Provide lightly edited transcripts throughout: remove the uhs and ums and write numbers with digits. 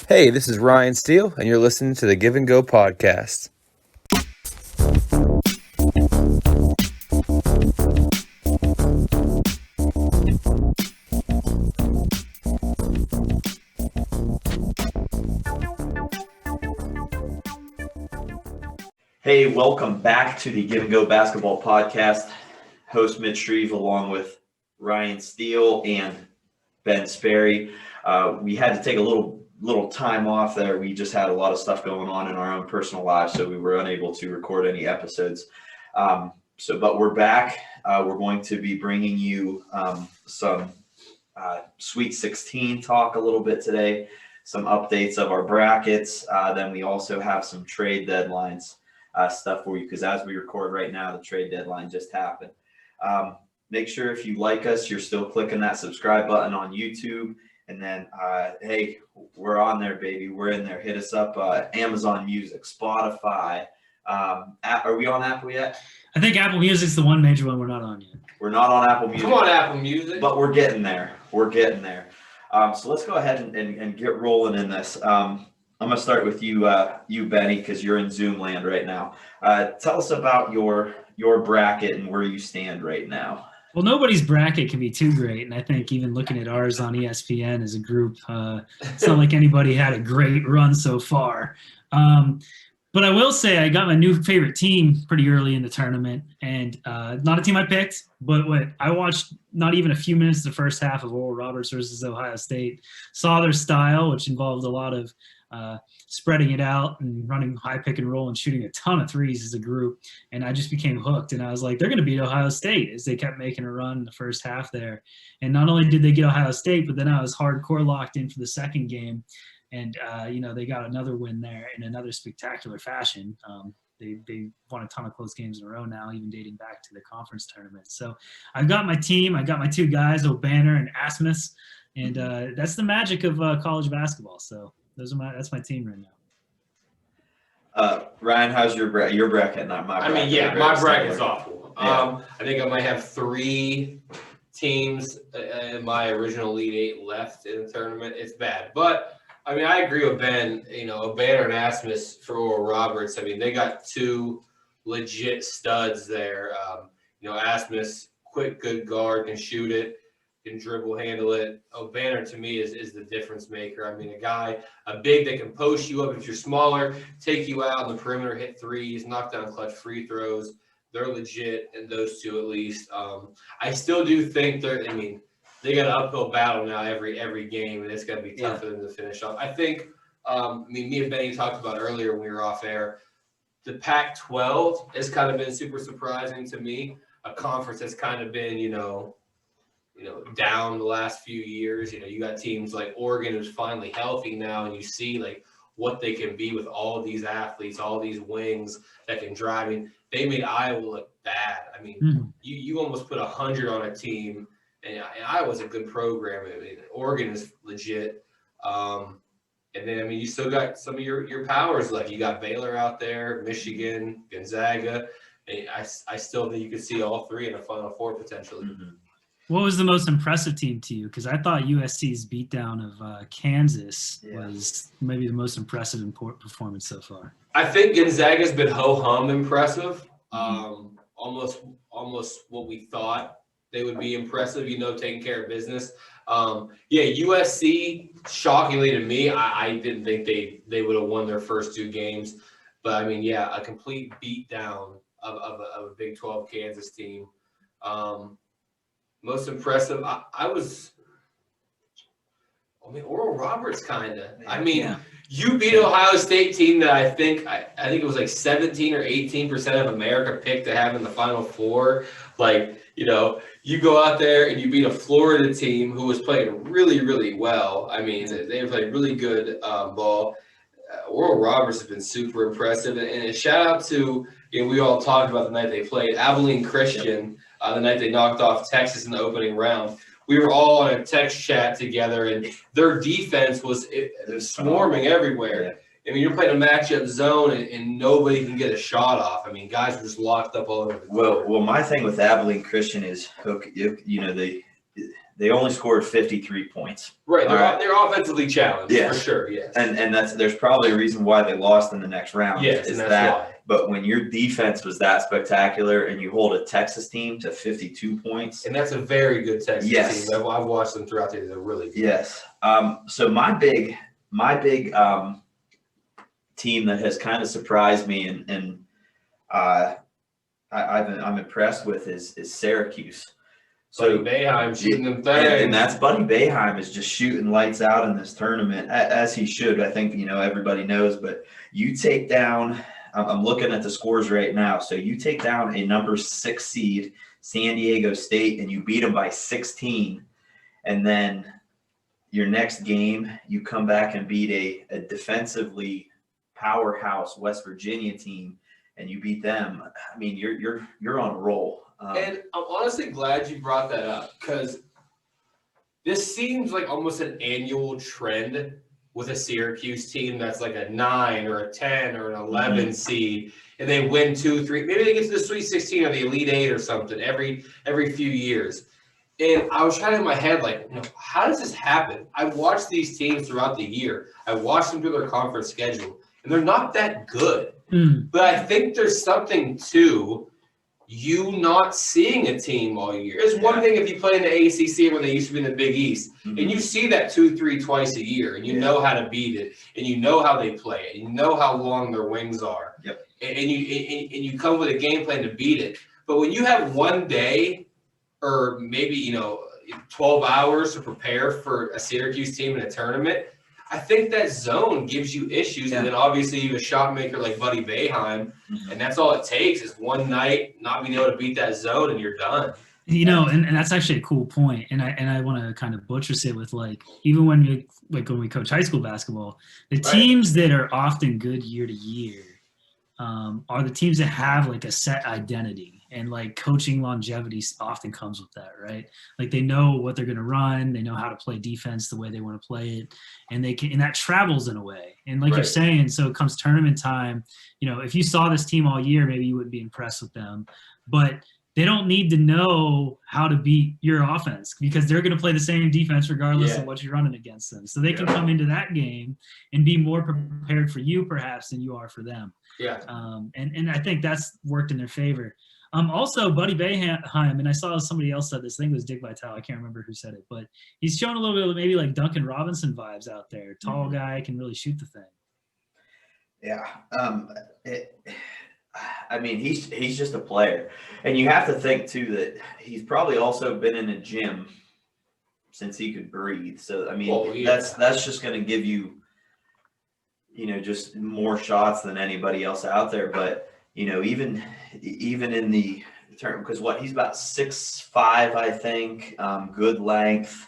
Hey, this is Ryan Steele, and you're listening to the Give and Go podcast. Hey, welcome back to the Give and Go basketball podcast. Host Mitch Shreve along with Ryan Steele and Ben Sperry. We had to take a little time off there. We just had a lot of stuff going on in our own personal lives, so we were unable to record any episodes. But we're back. We're going to be bringing you some Sweet 16 talk a little bit today, some updates of our brackets. Then we also have some trade deadlines stuff for you, because as we record right now, the trade deadline just happened. Make sure if you like us, you're still clicking that subscribe button on YouTube. And then, hey, we're on there, baby. We're in there. Hit us up. Amazon Music, Spotify. Are we on Apple yet? I think Apple Music's the one major one we're not on yet. We're not on Apple Music. Come on, Apple Music. But we're getting there. We're getting there. So let's go ahead and get rolling in this. I'm going to start with you, Benny, because you're in Zoom land right now. Tell us about your bracket and where you stand right now. Well, nobody's bracket can be too great, and I think even looking at ours on ESPN as a group, it's not like anybody had a great run so far. But I will say I got my new favorite team pretty early in the tournament, and not a team I picked, but I watched not even a few minutes of the first half of Oral Roberts versus Ohio State, saw their style, which involved a lot of spreading it out and running high pick and roll and shooting a ton of threes as a group. And I just became hooked. And I was like, they're going to beat Ohio State, as they kept making a run in the first half there. And not only did they get Ohio State, but then I was hardcore locked in for the second game. And, they got another win there in another spectacular fashion. They won a ton of close games in a row now, even dating back to the conference tournament. So I've got my team. I got my two guys, O'Banner and Asmus. And that's the magic of college basketball. So that's my team right now. Ryan, how's your bracket? Not my bracket. My bracket's awful. I think I might have three teams in my original Elite Eight left in the tournament. It's bad. But, I agree with Ben. Banner and Asmus for Oral Roberts. They got two legit studs there. Asmus, quick, good guard, can shoot it, can dribble, handle it. Banner to me is the difference maker. A big that can post you up if you're smaller, take you out on the perimeter, hit threes, knock down clutch free throws. They're legit, and those two at least. I still do think they got an uphill battle now every game, and it's going to be tough for them to finish off. I think, me and Benny talked about earlier when we were off air, the Pac-12 has kind of been super surprising to me. A conference that's kind of been, down the last few years. You got teams like Oregon who's finally healthy now, and you see what they can be with all of these athletes, all these wings that can drive. They made Iowa look bad. You almost put 100 on a team, and Iowa's a good program. Oregon is legit. And then, you still got some of your powers left. You got Baylor out there, Michigan, Gonzaga. I still think you could see all three in a Final Four potentially. Mm-hmm. What was the most impressive team to you? Because I thought USC's beatdown of Kansas was maybe the most impressive performance so far. I think Gonzaga's been ho-hum impressive. Almost what we thought they would be impressive, taking care of business. USC, shockingly to me, I didn't think they would have won their first two games. But, a complete beatdown of a Big 12 Kansas team. Most impressive, Oral Roberts kind of. You beat Ohio State team that I think it was 17 or 18% of America picked to have in the Final Four. You go out there and you beat a Florida team who was playing really, really well. They were playing really good ball. Oral Roberts has been super impressive. And a shout out to, we all talked about the night they played, Abilene Christian, the night they knocked off Texas in the opening round. We were all on a text chat together, and their defense was swarming everywhere. You're playing a matchup zone, and nobody can get a shot off. Guys were just locked up all over the court. Well, my thing with Abilene Christian is, they only scored 53 points. Right. All They're offensively challenged for sure. Yes. And there's probably a reason why they lost in the next round. Yes, and that's why. But when your defense was that spectacular and you hold a Texas team to 52 points. And that's a very good Texas team. I've watched them throughout the year. They're really good. Yes. So my big team that has kind of surprised me and I'm impressed with is Syracuse. So Buddy Boeheim shooting them things. And that's Buddy Boeheim is just shooting lights out in this tournament, as he should. I think, everybody knows. But you take down – I'm looking at the scores right now. So you take down a number 6 seed, San Diego State, and you beat them by 16. And then your next game, you come back and beat a defensively powerhouse West Virginia team, and you beat them. I mean, you're on a roll. And I'm honestly glad you brought that up, because this seems like almost an annual trend with a Syracuse team that's like a 9 or a 10 or an 11 seed, and they win 2, 3. Maybe they get to the Sweet 16 or the Elite 8 or something every few years. And I was trying in my head, like, how does this happen? I watched these teams throughout the year. I watched them through their conference schedule, and they're not that good. But I think there's something to you not seeing a team all year. It's one thing if you play in the ACC when they used to be in the Big East, and you see that 2-3 twice a year, and you know how to beat it, and you know how they play it, and you know how long their wings are, and you come with a game plan to beat it. But when you have one day, or maybe 12 hours to prepare for a Syracuse team in a tournament, I think that zone gives you issues, and then obviously you have a shot maker like Buddy Boeheim, and that's all it takes is one night not being able to beat that zone, and you're done. And that's actually a cool point. And I want to kind of buttress it with, like, even when we coach high school basketball, the teams that are often good year to year are the teams that have like a set identity. And like coaching longevity often comes with that, right? Like they know what they're going to run, they know how to play defense the way they want to play it, and that travels in a way. And like you're saying, so it comes tournament time. If you saw this team all year, maybe you wouldn't be impressed with them, but they don't need to know how to beat your offense because they're going to play the same defense regardless of what you're running against them. So they can come into that game and be more prepared for you perhaps than you are for them. And I think that's worked in their favor. Also, Buddy Boeheim, and I saw somebody else said this. I think it was Dick Vitale. I can't remember who said it, but he's showing a little bit of maybe like Duncan Robinson vibes out there. Tall guy, can really shoot the thing. Yeah. He's just a player. And you have to think, too, that he's probably also been in a gym since he could breathe. So, that's just going to give you, just more shots than anybody else out there. But, even in the term, because he's about 6'5", I think, good length.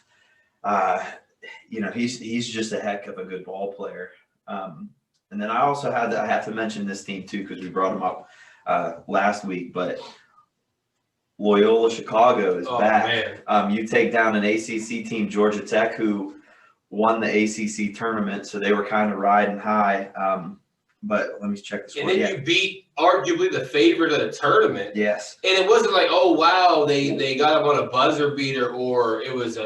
He's just a heck of a good ball player. And then I also I have to mention this team too, because we brought them up last week, but Loyola Chicago is back. You take down an ACC team, Georgia Tech, who won the ACC tournament, so they were kind of riding high. But let me check this one. And then you beat arguably the favorite of the tournament. Yes. And it wasn't like, oh, wow, they got them on a buzzer beater, or it was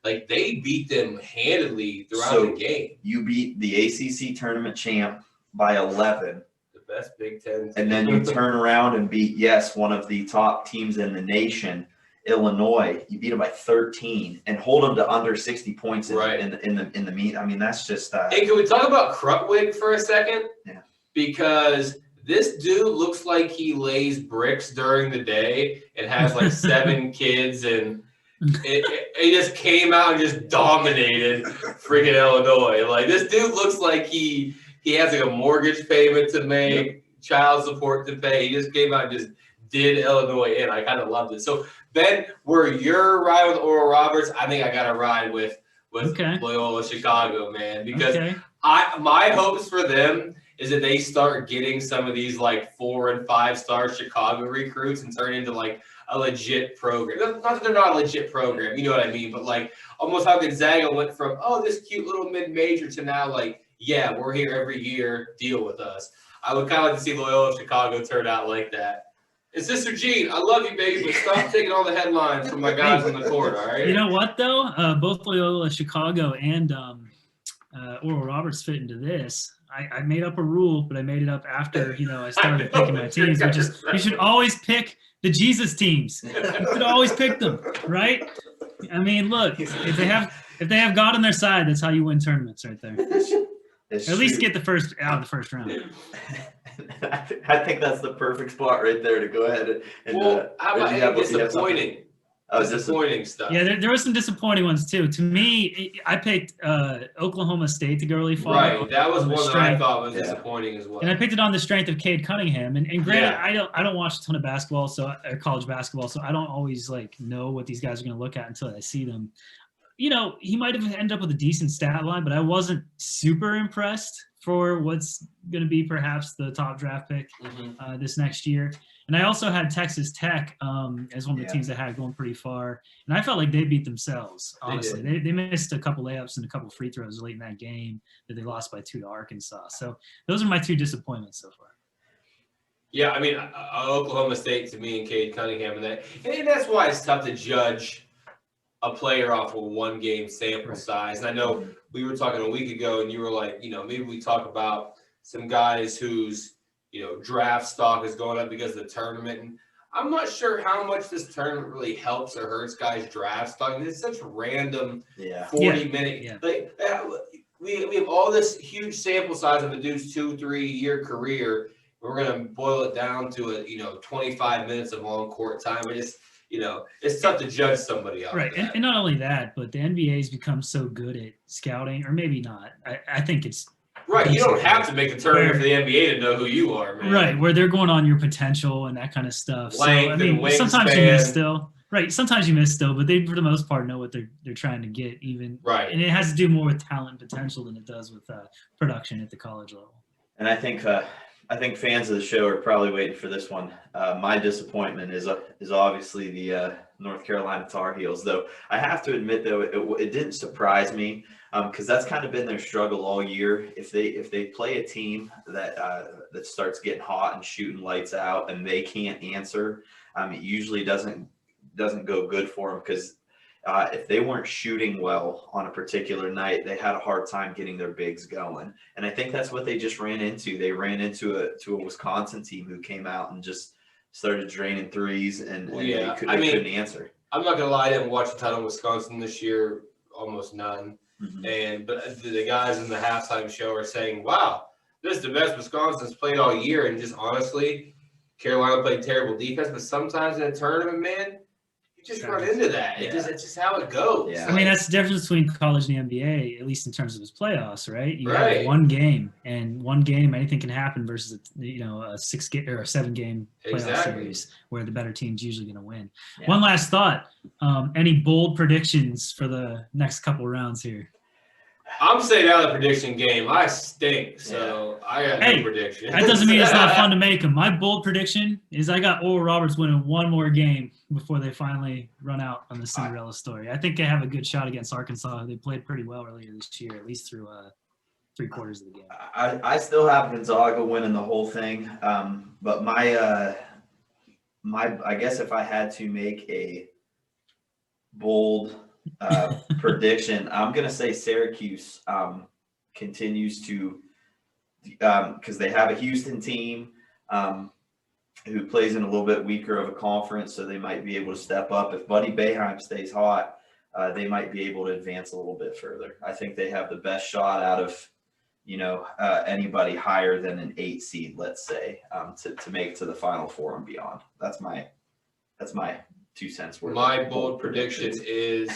they beat them handedly throughout the game. You beat the ACC tournament champ by 11. The best Big Ten team. And then you turn around and beat, one of the top teams in the nation, Illinois. You beat them by 13 and hold them to under 60 points in the meet. I mean, that's just. Hey, can we talk about Krutwig for a second? Yeah. Because this dude looks like he lays bricks during the day and has like 7 kids, and he just came out and just dominated freaking Illinois. Like, this dude looks like he has like a mortgage payment to make, child support to pay. He just came out and just did Illinois in. I kind of loved it. So, Ben, where you're riding with Oral Roberts, I think I got to ride with Loyola Chicago, man, because my hopes for them is that they start getting some of these like 4- and 5-star Chicago recruits and turn into like a legit program. Not that they're not a legit program, you know what I mean? But like almost how Gonzaga went from, this cute little mid-major to now like, yeah, we're here every year, deal with us. I would kind of like to see Loyola Chicago turn out like that. And Sister Jean, I love you, baby, but stop taking all the headlines from my guys on the court, all right? You know what, though? Both Loyola Chicago and Oral Roberts fit into this. I made up a rule, but I made it up after, I started picking my teams, which is you should always pick the Jesus teams. You should always pick them, right? I mean, look, if they have God on their side, that's how you win tournaments right there. At least get the first out of the first round. I think that's the perfect spot right there to go ahead and how about any disappointing? Disappointing stuff. Yeah, there were some disappointing ones too. To me, I picked Oklahoma State to go really far. Right, that was one that I thought was disappointing as well. And I picked it on the strength of Cade Cunningham. And granted, I don't watch a ton of basketball, or college basketball, so I don't always know what these guys are going to look at until I see them. He might have ended up with a decent stat line, but I wasn't super impressed for what's going to be perhaps the top draft pick this next year. And I also had Texas Tech as one of the teams that had going pretty far. And I felt like they beat themselves, honestly. They missed a couple layups and a couple free throws late in that game that they lost by 2 to Arkansas. So those are my 2 disappointments so far. Yeah, I mean, Oklahoma State to me and Cade Cunningham. And that's why it's tough to judge a player off of 1 game sample size. And I know we were talking a week ago and you were like, maybe we talk about some guys whose, draft stock is going up because of the tournament. And I'm not sure how much this tournament really helps or hurts guys' draft stock. I mean, it's such random 40-minute. Yeah. We have all this huge sample size of a dude's 2-3 year career. We're going to boil it down to 25 minutes of on court time. It's tough to judge somebody else. Right. And not only that, but the NBA's become so good at scouting, or maybe not. I think it's right. You don't have to make the tournament for the NBA to know who you are, man. Right. Where they're going on your potential and that kind of stuff. Length sometimes you miss still. Right. Sometimes you miss still, but they, for the most part, know what they're trying to get even. Right. And it has to do more with talent and potential than it does with production at the college level. And I think fans of the show are probably waiting for this one. My disappointment is obviously the North Carolina Tar Heels, though I have to admit, though, it didn't surprise me because that's kind of been their struggle all year. If they play a team that starts getting hot and shooting lights out and they can't answer, it usually doesn't go good for them because if they weren't shooting well on a particular night, they had a hard time getting their bigs going. And I think that's what they just ran into. They ran into a Wisconsin team who came out and just started draining threes and they couldn't answer. I'm not going to lie, I didn't watch a ton of Wisconsin this year, almost none. Mm-hmm. But the guys in the halftime show are saying, wow, this is the best Wisconsin's played all year. And just honestly, Carolina played terrible defense, but sometimes in a tournament, man, you just run into that. It's just how it goes. Yeah. I mean, that's the difference between college and the NBA, at least in terms of its playoffs, right? You have 1 game, and 1 game, anything can happen versus a 6-game or a 7-game playoff series where the better team's usually going to win. Yeah. One last thought: any bold predictions for the next couple rounds here? I'm staying out of the prediction game. I stink, so I got no prediction. That doesn't mean it's not fun to make them. My bold prediction is I got Oral Roberts winning 1 more game before they finally run out on the Cinderella story. I think they have a good shot against Arkansas. They played pretty well earlier this year, at least through 3/4 of the game. I still have Gonzaga winning the whole thing, but my I guess if I had to make a bold prediction, I'm gonna say Syracuse continues to because they have a Houston team who plays in a little bit weaker of a conference, so they might be able to step up. If Buddy Boeheim stays hot, they might be able to advance a little bit further. I think they have the best shot out of anybody higher than an 8 seed, let's say, to make it to the Final Four and beyond. That's my 2 cents worth. My bold prediction is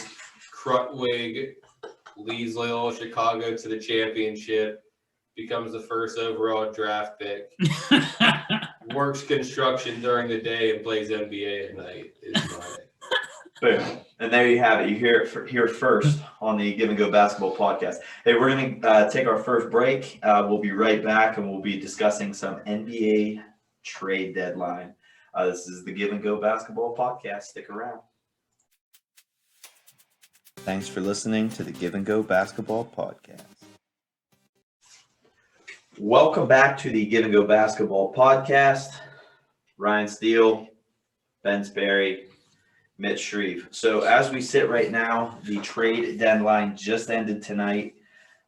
Krutwig leads Loyola Chicago to the championship, becomes the first overall draft pick, works construction during the day, and plays NBA at night. Boom. And there you have it. You hear it here first on the Give and Go Basketball Podcast. Hey, we're going to take our first break. We'll be right back, and we'll be discussing some NBA trade deadline. This is the Give and Go Basketball Podcast. Stick around. Thanks for listening to the Give and Go Basketball Podcast. Welcome back to the Give and Go Basketball Podcast. Ryan Steele, Ben Sperry, Mitch Shreve. So as we sit right now, the trade deadline just ended tonight.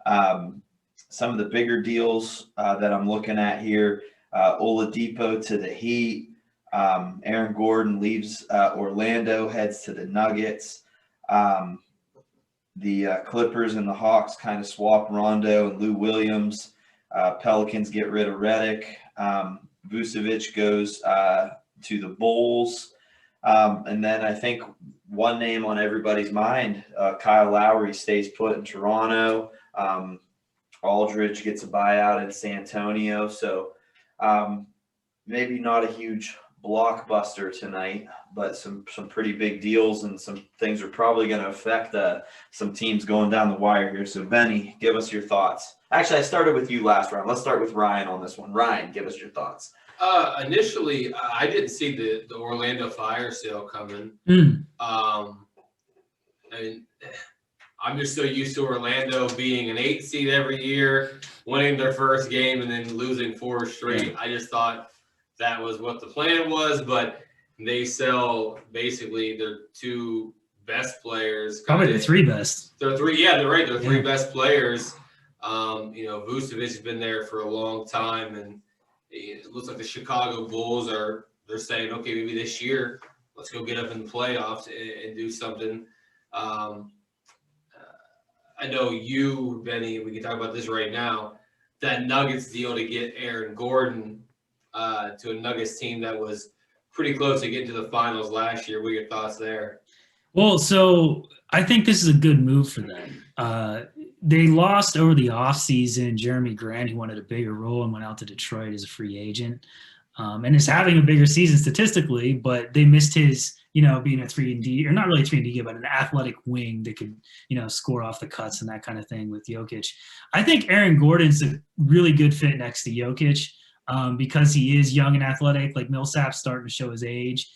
Some of the bigger deals that I'm looking at here, Oladipo to the Heat. Aaron Gordon leaves Orlando, heads to the Nuggets. The Clippers and the Hawks kind of swap Rondo and Lou Williams. Pelicans get rid of Redick. Vucevic goes to the Bulls. And then I think one name on everybody's mind, Kyle Lowry stays put in Toronto. Aldridge gets a buyout in San Antonio. So maybe not a huge blockbuster tonight, but some pretty big deals, and some things are probably going to affect some teams going down the wire here. So Benny, give us your thoughts. Actually, I started with you last round. Let's start with Ryan on this one. Ryan, give us your thoughts. Initially, I didn't see the Orlando fire sale coming. And I'm just so used to Orlando being an 8 seed every year, winning their first game and then losing 4 straight. Yeah. I just thought that was what the plan was, but they sell basically their 2 best players. Probably the 3 best. They're 3, yeah, they're right. They're 3 best players. Vucevic has been there for a long time, and it looks like the Chicago Bulls they're saying, okay, maybe this year, let's go get up in the playoffs and do something. I know you, Benny, we can talk about this right now, that Nuggets deal to get Aaron Gordon to a Nuggets team that was pretty close to getting to the finals last year. What are your thoughts there? Well, so I think this is a good move for them. They lost over the offseason Jeremy Grant, who wanted a bigger role and went out to Detroit as a free agent, and is having a bigger season statistically, but they missed his, being a 3-and-D, or not really 3-and-D, but an athletic wing that could, score off the cuts and that kind of thing with Jokic. I think Aaron Gordon's a really good fit next to Jokic because he is young and athletic, like Millsap's starting to show his age.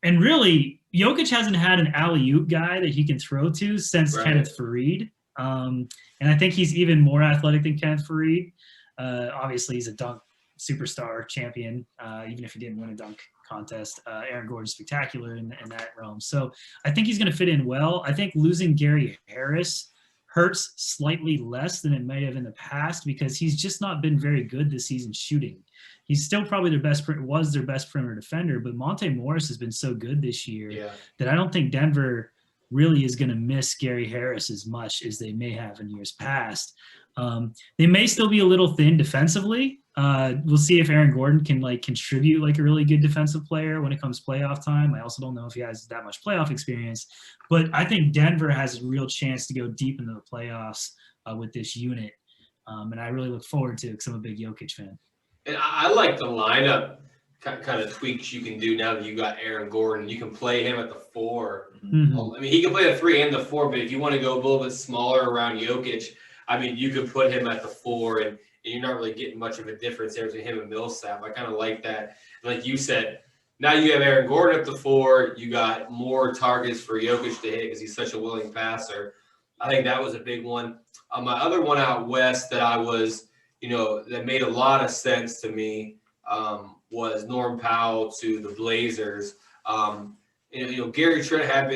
And really, Jokic hasn't had an alley-oop guy that he can throw to since Kenneth Faried. And I think he's even more athletic than Kenneth Faried. Obviously, he's a dunk superstar champion, even if he didn't win a dunk contest. Aaron Gordon's spectacular in that realm. So I think he's going to fit in well. I think losing Gary Harris hurts slightly less than it may have in the past because he's just not been very good this season shooting. He's still probably their best perimeter defender, but Monte Morris has been so good this year that I don't think Denver really is going to miss Gary Harris as much as they may have in years past. They may still be a little thin defensively. We'll see if Aaron Gordon can contribute like a really good defensive player when it comes playoff time. I also don't know if he has that much playoff experience, but I think Denver has a real chance to go deep into the playoffs with this unit. And I really look forward to it because I'm a big Jokic fan. And I like the lineup kind of tweaks you can do now that you got Aaron Gordon. You can play him at the 4. Mm-hmm. I mean, he can play the 3 and the 4, but if you want to go a little bit smaller around Jokic, I mean, you could put him at the 4, and you're not really getting much of a difference there between him and Millsap. I kind of like that. And like you said, now you have Aaron Gordon at the 4. You got more targets for Jokic to hit because he's such a willing passer. I think that was a big one. My other one out west that I was, that made a lot of sense to me was Norm Powell to the Blazers. Gary Trent had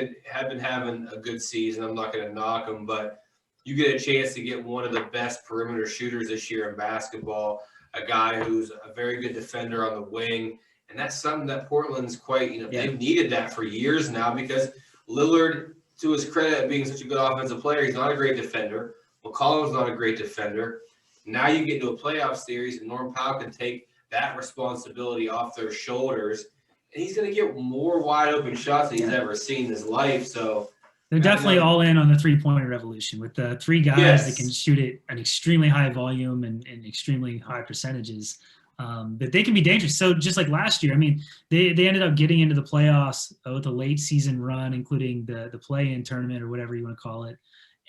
been having a good season. I'm not going to knock him, but you get a chance to get one of the best perimeter shooters this year in basketball, a guy who's a very good defender on the wing. And that's something that Portland's they've needed that for years now because Lillard, to his credit, being such a good offensive player, he's not a great defender. McCollum's not a great defender. Now you get into a playoff series and Norm Powell can take that responsibility off their shoulders, and he's going to get more wide open shots than he's ever seen in his life. So they're definitely all in on the 3-point revolution with the 3 guys that can shoot at an extremely high volume and extremely high percentages. That they can be dangerous. So just like last year, I mean, they ended up getting into the playoffs with a late season run, including the play-in tournament or whatever you want to call it.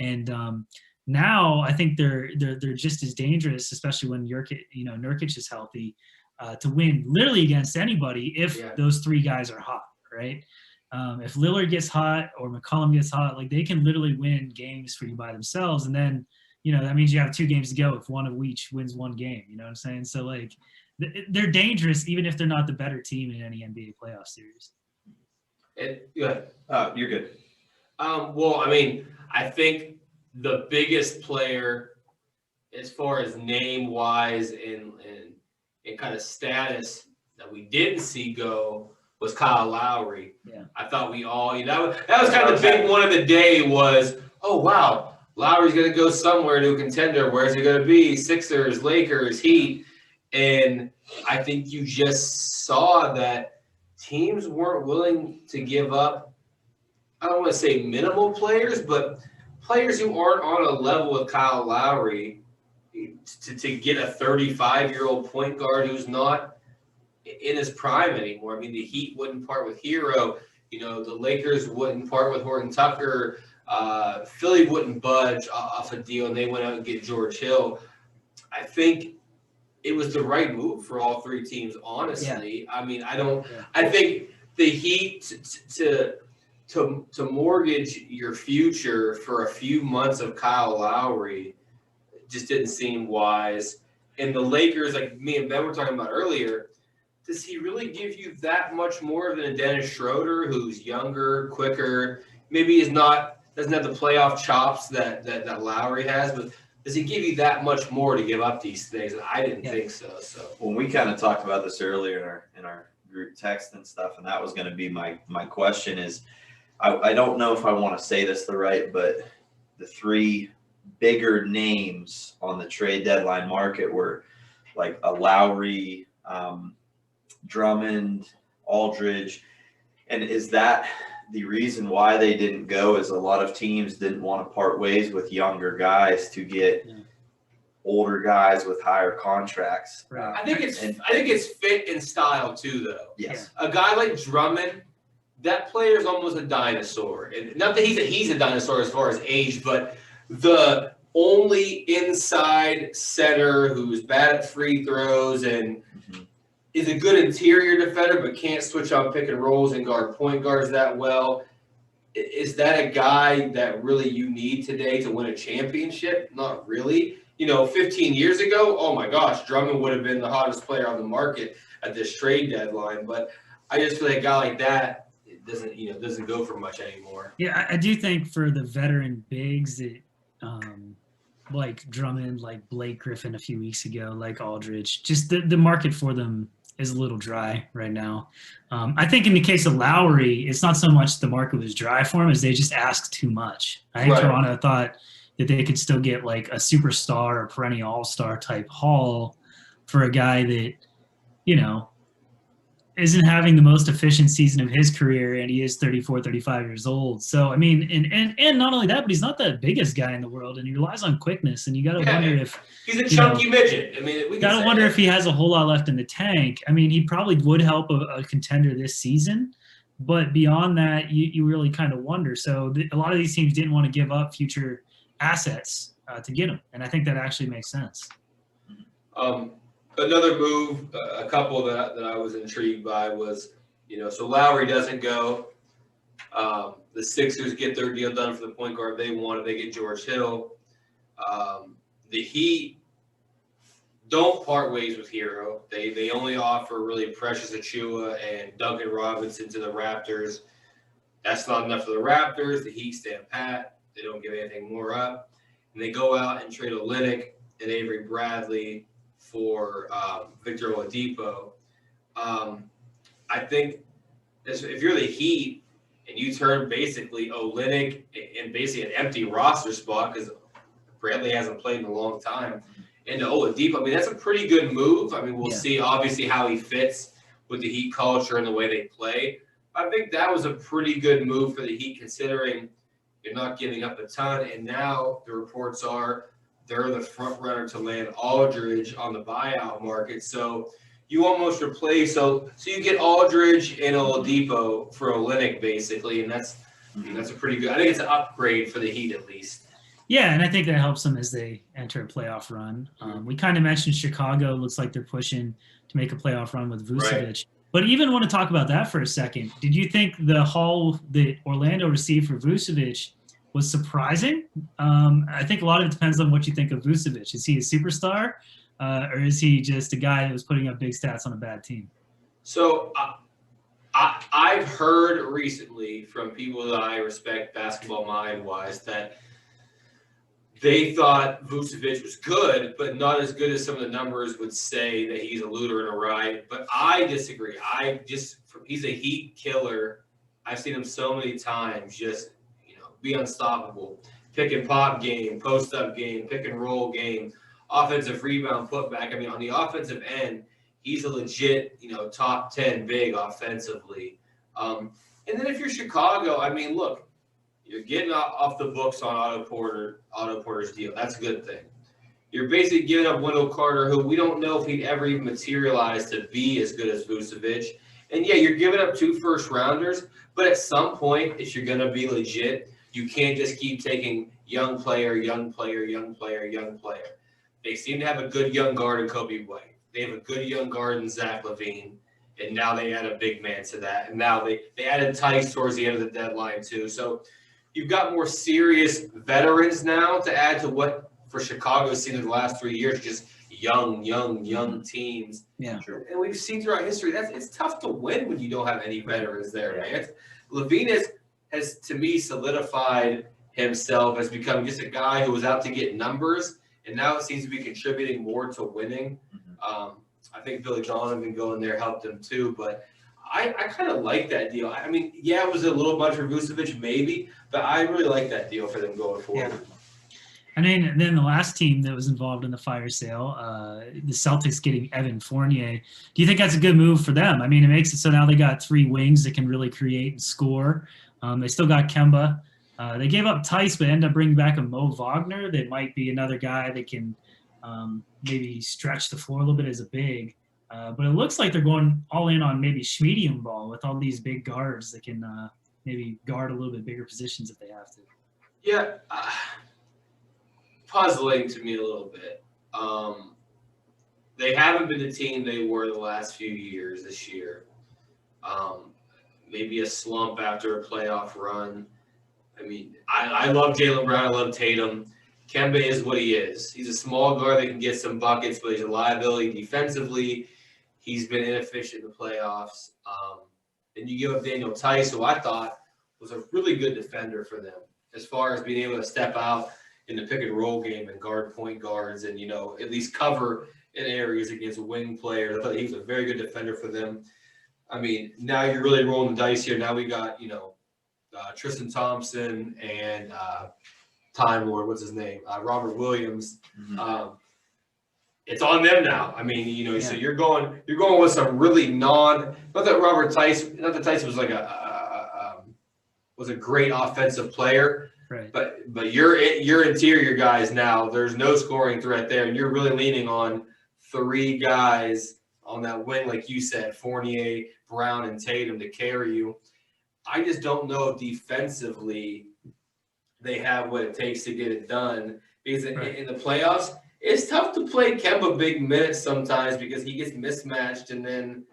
And now I think they're just as dangerous, especially when Nurkic is healthy, to win literally against anybody if those 3 guys are hot, right? If Lillard gets hot or McCollum gets hot, they can literally win games for you by themselves. And then, that means you have 2 games to go if one of each wins 1 game. You know what I'm saying? So they're dangerous even if they're not the better team in any NBA playoff series. You're good. Well, I mean, I think the biggest player as far as name-wise and kind of status that we didn't see go was Kyle Lowry. Yeah. I thought we all, that was kind of the big one of the day was, oh, wow, Lowry's going to go somewhere to a contender. Where's he going to be? Sixers, Lakers, Heat. And I think you just saw that teams weren't willing to give up, I don't want to say minimal players, but players who aren't on a level with Kyle Lowry to get a 35-year-old point guard who's not in his prime anymore. I mean, the Heat wouldn't part with Hero. The Lakers wouldn't part with Horton Tucker. Philly wouldn't budge off a deal, and they went out and get George Hill. I think it was the right move for all three teams, honestly. Yeah. I mean, I think the Heat to mortgage your future for a few months of Kyle Lowry just didn't seem wise. And the Lakers, like me and Ben were talking about earlier, does he really give you that much more than a Dennis Schroeder, who's younger, quicker? Maybe doesn't have the playoff chops that Lowry has, but does he give you that much more to give up these things? I didn't think so. So when we kind of talked about this earlier in our group text and stuff, and that was going to be my question is, I don't know if I want to say this but the three bigger names on the trade deadline market were like a Lowry, Drummond, Aldridge. And is that the reason why they didn't go? Is a lot of teams didn't want to part ways with younger guys to get older guys with higher contracts. Right. I think it's fit and style too, though. Yes. A guy like Drummond, that player is almost a dinosaur. And not that he's a dinosaur as far as age, but the only inside center who's bad at free throws and is a good interior defender but can't switch on pick and rolls and guard point guards that well. Is that a guy that really you need today to win a championship? Not really. 15 years ago, oh my gosh, Drummond would have been the hottest player on the market at this trade deadline. But I just feel like a guy like that doesn't go for much anymore. Yeah, I do think for the veteran bigs that like Drummond, like Blake Griffin a few weeks ago, like Aldridge, just the market for them is a little dry right now. I think in the case of Lowry, it's not so much the market was dry for him as they just asked too much. I think Toronto thought that they could still get like a superstar or perennial all-star type haul for a guy that, isn't having the most efficient season of his career, and he is 34, 35 years old. So, I mean, and not only that, but he's not the biggest guy in the world, and he relies on quickness, and you got to wonder if he's a chunky midget. I mean, we got to wonder if he has a whole lot left in the tank. I mean, he probably would help a contender this season, but beyond that, you really kind of wonder. So a lot of these teams didn't want to give up future assets to get him, and I think that actually makes sense. Another move, a couple that I was intrigued by was, so Lowry doesn't go. The Sixers get their deal done for the point guard they wanted. They get George Hill. The Heat don't part ways with Hero. They only offer really Precious Achiuwa and Duncan Robinson to the Raptors. That's not enough for the Raptors. The Heat stand pat. They don't give anything more up. And they go out and trade Olynyk and Avery Bradley for Victor Oladipo. I think if you're the Heat and you turn basically Olynyk and basically an empty roster spot because Bradley hasn't played in a long time into Oladipo, I mean, that's a pretty good move. I mean, we'll see obviously how he fits with the Heat culture and the way they play. I think that was a pretty good move for the Heat considering you're not giving up a ton. And now the reports are they're the front runner to land Aldridge on the buyout market. So you almost replace so you get Aldridge and Oladipo for Olynyk basically, and that's a pretty good. I think it's an upgrade for the Heat at least. Yeah, and I think that helps them as they enter a playoff run. We kind of mentioned Chicago. Looks like they're pushing to make a playoff run with Vucevic. Right. But even want to talk about that for a second. Did you think the haul that Orlando received for Vucevic was surprising? I think a lot of it depends on what you think of Vucevic. Is he a superstar? or is he just a guy that was putting up big stats on a bad team? So I've heard recently from people that I respect basketball mind-wise that they thought Vucevic was good, but not as good as some of the numbers would say that he's a looter and a riot. But I disagree. He's a heat killer. I've seen him so many times just, be unstoppable. Pick and pop game, post up game, pick and roll game, offensive rebound, putback. I mean, on the offensive end, he's a legit, top 10 big offensively. And then if you're Chicago, I mean, look, you're getting off the books on Otto Porter's deal. That's a good thing. You're basically giving up Wendell Carter, who we don't know if he'd ever even materialize to be as good as Vucevic. And yeah, you're giving up 2 first-rounders, but at some point, if you're going to be legit, you can't just keep taking young player. They seem to have a good young guard in Kobe White. They have a good young guard in Zach LaVine, and now they add a big man to that. And now they added Tice towards the end of the deadline too. So you've got more serious veterans now to add to what for Chicago's seen in the last 3 years, just young teams. Yeah. And we've seen throughout history it's tough to win when you don't have any veterans there, man. LaVine has to me solidified himself as becoming just a guy who was out to get numbers, and now it seems to be contributing more to winning. I think Billy Donovan going there helped him too, but I kind of like that deal. I mean, yeah, it was a little much for Vucevic maybe, but I really like that deal for them going forward. Yeah. And then the last team that was involved in the fire sale, the Celtics getting Evan Fournier. Do you think that's a good move for them? I mean, it makes it so now they got 3 wings that can really create and score. They still got Kemba. They gave up Tice, but ended up bringing back a Mo Wagner. That might be another guy that can maybe stretch the floor a little bit as a big. But it looks like they're going all in on maybe medium ball with all these big guards that can maybe guard a little bit bigger positions if they have to. Yeah. Puzzling to me a little bit. They haven't been the team they were the last few years this year. Maybe a slump after a playoff run. I mean, I love Jaylen Brown. I love Tatum. Kemba is what he is. He's a small guard that can get some buckets, but he's a liability defensively. He's been inefficient in the playoffs. And you give up Daniel Tice, who I thought was a really good defender for them as far as being able to step out in the pick and roll game and guard point guards and, at least cover in areas against wing players. I thought he was a very good defender for them. I mean, now you're really rolling the dice here. Now we got, Tristan Thompson and Time Lord, what's his name? Robert Williams. Mm-hmm. It's on them now. I mean, so you're going with some really not that Tice was like was a great offensive player. Right. But your interior guys now, there's no scoring threat there, and you're really leaning on 3 guys on that wing, like you said, Fournier, Brown, and Tatum to carry you. I just don't know if defensively they have what it takes to get it done because in the playoffs, it's tough to play Kemba big minutes sometimes because he gets mismatched and then.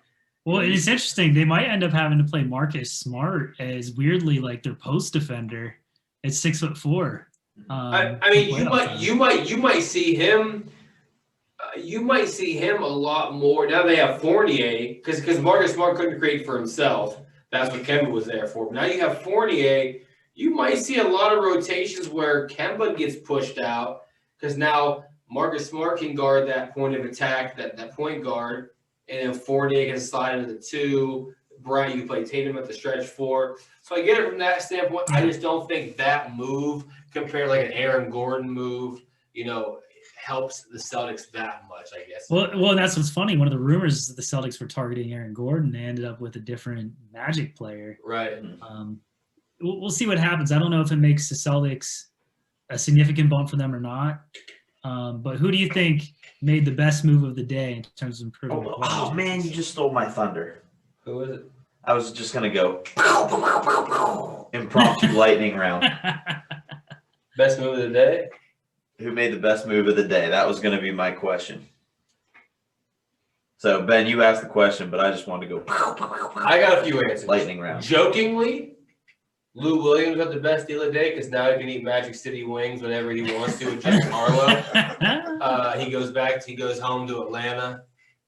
Well, it's interesting. They might end up having to play Marcus Smart as weirdly like their post defender. It's 6'4". I mean, you might see him. You might see him a lot more now. They have Fournier because Marcus Smart couldn't create for himself. That's what Kemba was there for. But now you have Fournier. You might see a lot of rotations where Kemba gets pushed out because now Marcus Smart can guard that point of attack, that point guard, and then Fournier can slide into the 2. Brian, you can play Tatum at the stretch 4. So I get it from that standpoint. I just don't think that move compared like an Aaron Gordon move, helps the Celtics that much, I guess. Well, that's what's funny. One of the rumors is that the Celtics were targeting Aaron Gordon. They ended up with a different Magic player. Right. We'll see what happens. I don't know if it makes the Celtics a significant bump for them or not. But who do you think made the best move of the day in terms of improving? Oh man, you just stole my thunder. Who is it? I was just going to go impromptu lightning round. Best move of the day? Who made the best move of the day? That was going to be my question. So, Ben, you asked the question, but I just wanted to go. I got a few answers. Lightning round. Jokingly, Lou Williams got the best deal of the day because now he can eat Magic City wings whenever he wants to with Jack Harlow. He goes home to Atlanta,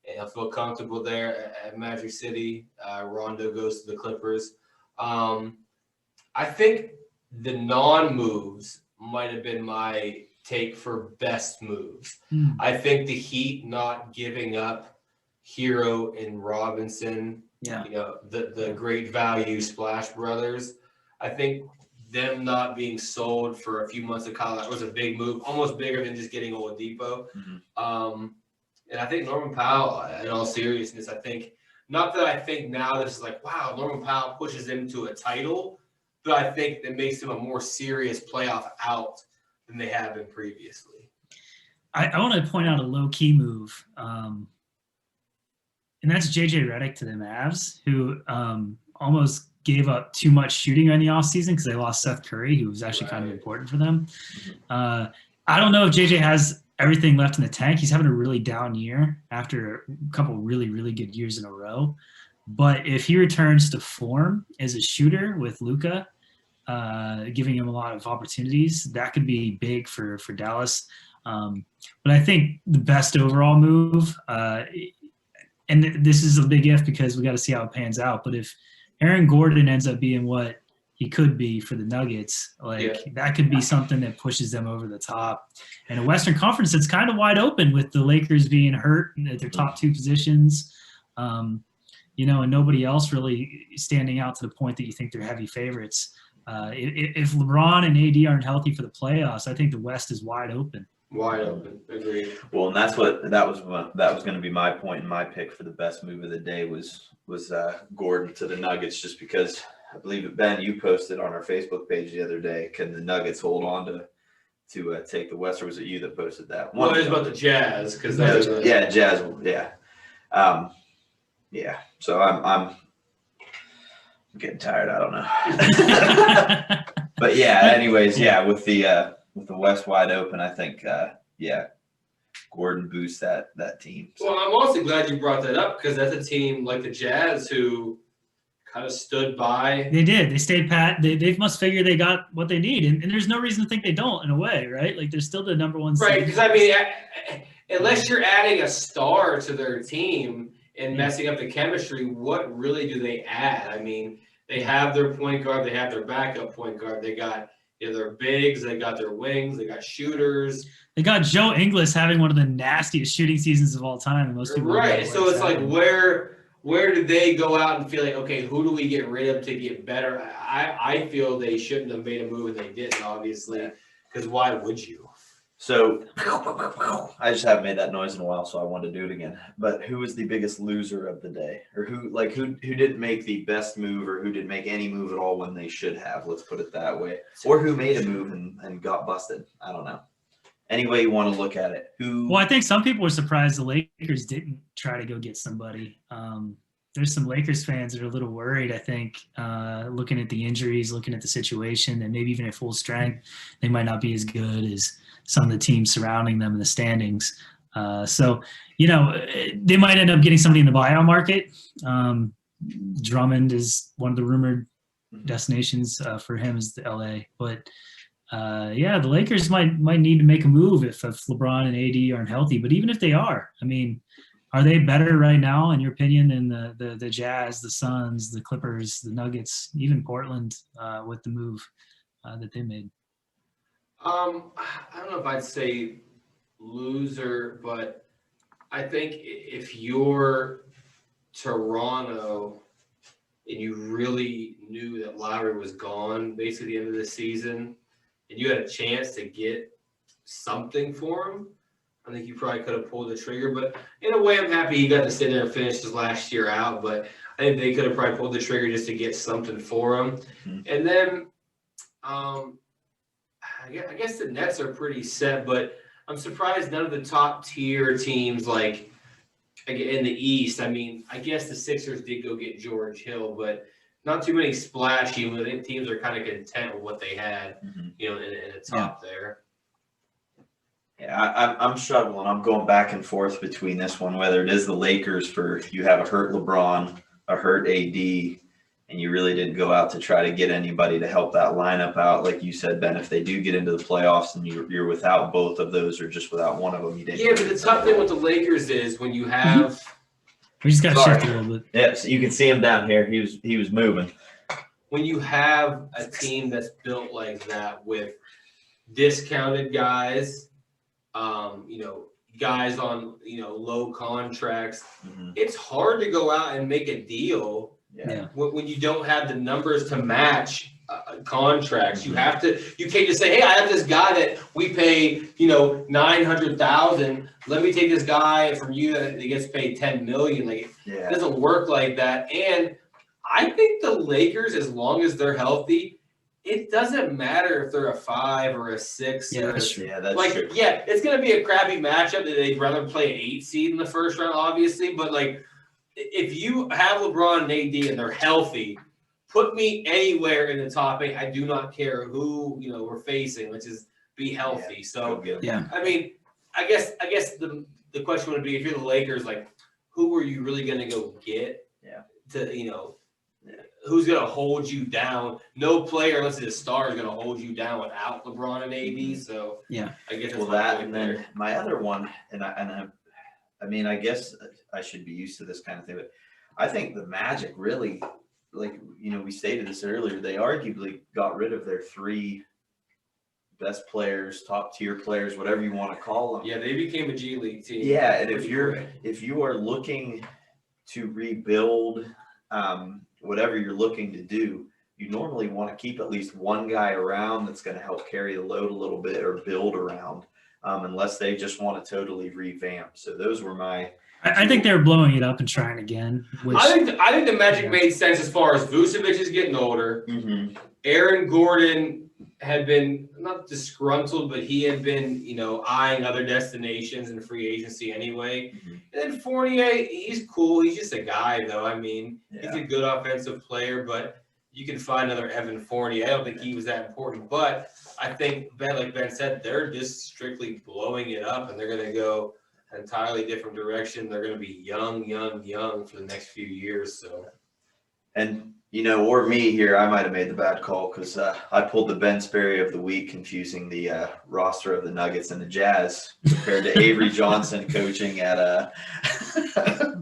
and he'll feel comfortable there at Magic City. Rondo goes to the Clippers. I think the non-moves might have been my take for best moves. I think the Heat not giving up Hero and Robinson, the great value Splash Brothers. I think them not being sold for a few months of college was a big move, almost bigger than just getting Oladipo. And I think Norman Powell, in all seriousness, I think now this is like, wow, Norman Powell pushes them to a title, but I think that makes them a more serious playoff out than they have been previously. I want to point out a low-key move, and that's J.J. Redick to the Mavs, who almost gave up too much shooting in the offseason because they lost Seth Curry, who was actually kind of important for them. I don't know if J.J. has everything left in the tank. He's having a really down year after a couple really, really good years in a row. But if he returns to form as a shooter with Luka, giving him a lot of opportunities, that could be big for Dallas. But I think the best overall move, and this is a big if because we got to see how it pans out, but if Aaron Gordon ends up being what he could be for the Nuggets, that could be something that pushes them over the top. And a Western Conference that's kind of wide open with the Lakers being hurt at their top two positions, and nobody else really standing out to the point that you think they're heavy favorites. If LeBron and AD aren't healthy for the playoffs, I think the West is wide open. Wide open, agreed. Well, and that was going to be my point, and my pick for the best move of the day was Gordon to the Nuggets, just because I believe Ben, you posted on our Facebook page the other day, can the Nuggets hold on to take the West, or was it you that posted that? Well, it was about the Jazz because Jazz, yeah. So I'm getting tired. I don't know, but yeah. Anyways, with the West wide open, I think Gordon boosts that team. So. Well, I'm also glad you brought that up because that's a team like the Jazz who kind of stood by. They did. They stayed pat. They must figure they got what they need, and there's no reason to think they don't. In a way, right? Like they're still the number one. Right, because I mean, unless you're adding a star to their team and messing up the chemistry, what really do they add? I mean, they have their point guard, they have their backup point guard, they got their bigs, they got their wings, they got shooters. They got Joe Ingles having one of the nastiest shooting seasons of all time. And most people right. So it's like where do they go out and feel like, okay, who do we get rid of to get better? I feel they shouldn't have made a move and they didn't, obviously, because why would you? So I just haven't made that noise in a while, so I wanted to do it again. But who was the biggest loser of the day, or who didn't make the best move, or who didn't make any move at all when they should have? Let's put it that way. Or who made a move and got busted? I don't know. Any way you want to look at it. Well, I think some people were surprised the Lakers didn't try to go get somebody. There's some Lakers fans that are a little worried, I think, looking at the injuries, looking at the situation, and maybe even at full strength, they might not be as good as some of the teams surrounding them in the standings. So, they might end up getting somebody in the buyout market. Drummond is one of the rumored destinations for him is the LA. But, the Lakers might need to make a move if LeBron and AD aren't healthy. But even if they are, I mean, are they better right now, in your opinion, than the Jazz, the Suns, the Clippers, the Nuggets, even Portland with the move that they made? I don't know if I'd say loser, but I think if you're Toronto and you really knew that Lowry was gone basically at the end of the season and you had a chance to get something for him, I think you probably could have pulled the trigger. But in a way, I'm happy he got to sit there and finish his last year out. But I think they could have probably pulled the trigger just to get something for him. Mm-hmm. And then I guess the Nets are pretty set, but I'm surprised none of the top tier teams like in the East. I mean, I guess the Sixers did go get George Hill, but not too many splashy. I think teams are kind of content with what they had, in the top there. Yeah, I'm struggling. I'm going back and forth between this one, whether it is the Lakers for you have a hurt LeBron, a hurt AD, and you really didn't go out to try to get anybody to help that lineup out. Like you said, Ben, if they do get into the playoffs and you're without both of those or just without one of them, you didn't. Yeah, but the tough thing with the Lakers is when you have We just got shifted a little bit. Yeah, so you can see him down here. He was moving. when you have a team that's built like that with discounted guys, guys on low contracts, it's hard to go out and make a deal when you don't have the numbers to match contracts. You can't just say, hey, I have this guy that we pay $900,000. Let me take this guy from you that gets paid $10 million. It doesn't work like that. And I think the Lakers, as long as they're healthy, it doesn't matter if they're a 5 or a 6. Yeah, that's true. Yeah, that's true. Yeah, it's going to be a crappy matchup that they'd rather play an 8 seed in the first round, obviously. But, if you have LeBron and AD and they're healthy, put me anywhere in the top 8. I do not care who, we're facing. Let's just be healthy. Yeah, so, yeah. I mean, I guess the question would be, if you're the Lakers, who are you really going to go get? Yeah. Who's going to hold you down? No player, unless it's a star, is going to hold you down without LeBron and AD. So yeah, I guess well, that and then my other one, I mean, I guess I should be used to this kind of thing, but I think the Magic really, we stated this earlier, they arguably got rid of their 3 best players, top tier players, whatever you want to call them. Yeah, they became a G League team. Yeah, and if you are looking to rebuild, whatever you're looking to do, you normally want to keep at least one guy around that's going to help carry the load a little bit or build around, unless they just want to totally revamp. So those were my. I think they're blowing it up and trying again. I think the Magic made sense as far as Vucevic is getting older. Mm-hmm. Aaron Gordon had been not disgruntled, but he had been, eyeing other destinations in free agency anyway. Mm-hmm. And then Fournier, he's cool. He's just a guy, though. I mean, he's a good offensive player, but you can find another Evan Fournier. I don't think he was that important. But I think, like Ben said, they're just strictly blowing it up, and they're going to go an entirely different direction. They're going to be young for the next few years. So, and or me here, I might have made the bad call because I pulled the Ben Sperry of the week, confusing the roster of the Nuggets and the Jazz compared to Avery Johnson coaching at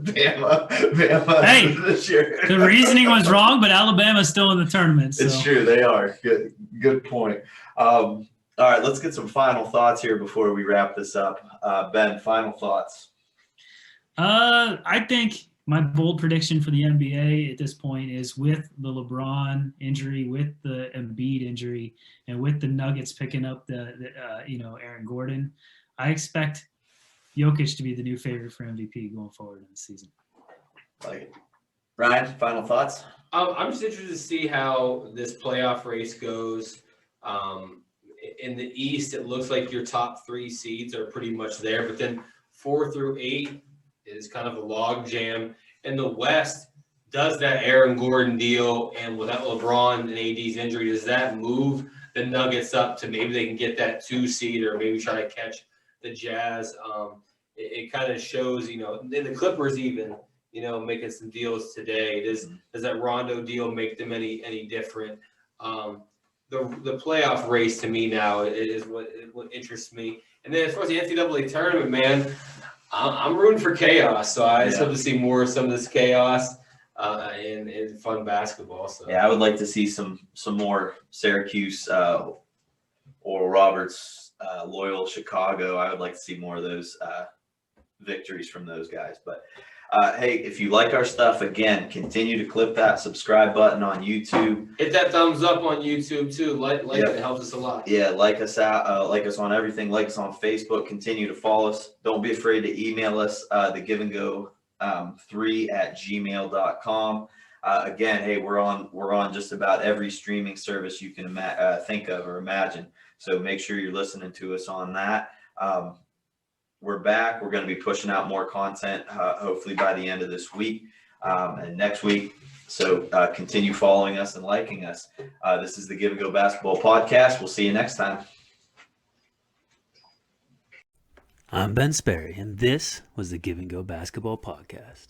Bama Hey, this year. The reasoning was wrong, but Alabama's still in the tournament. So. It's true, they are. Good point. All right, let's get some final thoughts here before we wrap this up. Ben, final thoughts. I think my bold prediction for the NBA at this point is, with the LeBron injury, with the Embiid injury, and with the Nuggets picking up the Aaron Gordon, I expect Jokic to be the new favorite for MVP going forward in the season. Like it. Ryan, final thoughts? I'm just interested to see how this playoff race goes. In the East, it looks like your top 3 seeds are pretty much there, but then 4 through 8 is kind of a log jam. In the West, does that Aaron Gordon deal and without LeBron and AD's injury, does that move the Nuggets up to maybe they can get that 2 seed or maybe try to catch the Jazz? It kind of shows, in the Clippers even, making some deals today. Does that Rondo deal make them any different? The playoff race to me now is what interests me. And then as far as the NCAA tournament, man, I'm rooting for chaos. So I just hope to see more of some of this chaos and fun basketball. So yeah, I would like to see some more Syracuse, Oral Roberts, Loyola Chicago. I would like to see more of those victories from those guys. But hey, if you like our stuff, again, continue to click that subscribe button on YouTube. Hit that thumbs up on YouTube too. Like it helps us a lot. Yeah, like us out, like us on everything, like us on Facebook. Continue to follow us. Don't be afraid to email us, the give and go 3@gmail.com. Again, hey, we're on just about every streaming service you can think of or imagine. So make sure you're listening to us on that. We're back. We're going to be pushing out more content, hopefully by the end of this week and next week. So continue following us and liking us. This is the Give and Go Basketball Podcast. We'll see you next time. I'm Ben Sperry, and this was the Give and Go Basketball Podcast.